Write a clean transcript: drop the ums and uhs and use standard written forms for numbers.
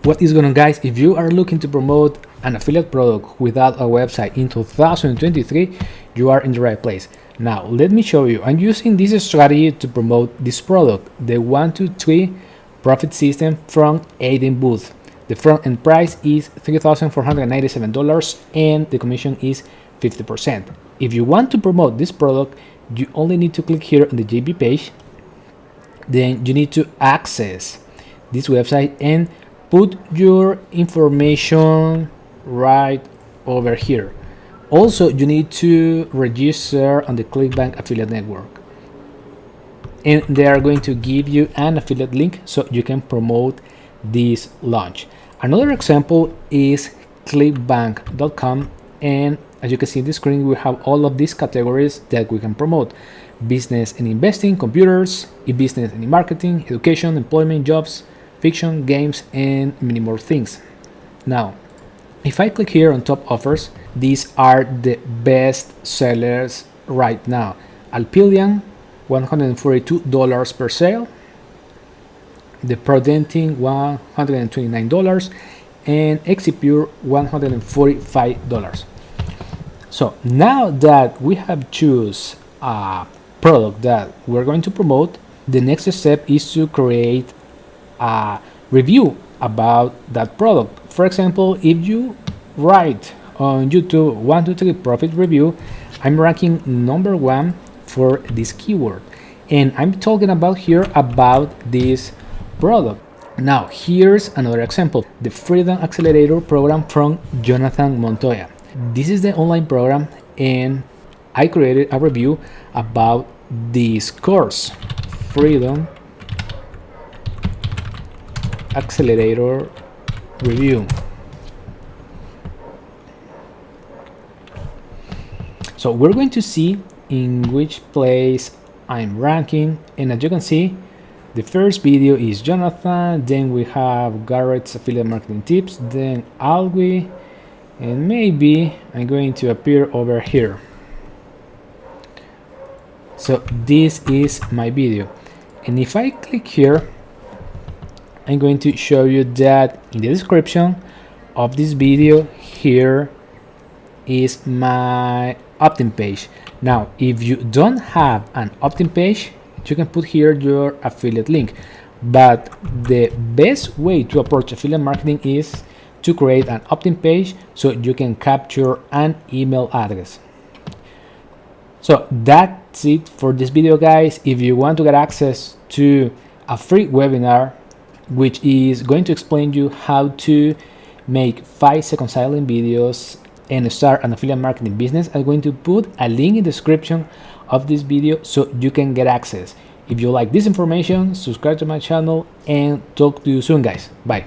What is going on, guys? If you are looking to promote an affiliate product without a website in 2023, you are in the right place. Now let me show you. I'm using this strategy to promote this product, the 1-2-3 profit system from Aiden Booth. The front end price is $3,497 and the commission is 50%. If you want to promote this product, you only need to click here on the JB page. Then you need to access this website and put your information right over here. Also, you need to register on the ClickBank affiliate network, and they are going to give you an affiliate link so you can promote this launch. Another example is clickbank.com, and as you can see in the screen, we have all of these categories that we can promote: business and investing, computers, e-business and e-marketing, education, employment, jobs, fiction, games, and many more things. Now, if I click here on top offers, these are the best sellers right now. Alpillian, $142 per sale. The Prodenting, $129, and Exipure, $145. So now that we have choose a product that we're going to promote, the next step is to create a review about that product. For example, if you write on YouTube 1-2-3 profit review, I'm ranking number 1 for this keyword, and I'm talking about here about this product. Now here's another example: the Freedom Accelerator program from Jonathan Montoya. This is the online program, and I created a review about this course, Freedom Accelerator review. So we're going to see in which place I'm ranking, and as you can see, the first video is Jonathan, then we have Garrett's affiliate marketing tips, then Alwi, and maybe I'm going to appear over here. So this is my video, and if I click here, I'm going to show you that in the description of this video here is my opt-in page. Now, if you don't have an opt-in page, you can put here your affiliate link, but the best way to approach affiliate marketing is to create an opt-in page so you can capture an email address. So that's it for this video, guys. If you want to get access to a free webinar which is going to explain you how to make 5-second silent videos and start an affiliate marketing business, I'm going to put a link in the description of this video so you can get access. If you like this information, subscribe to my channel, and talk to you soon, guys. Bye.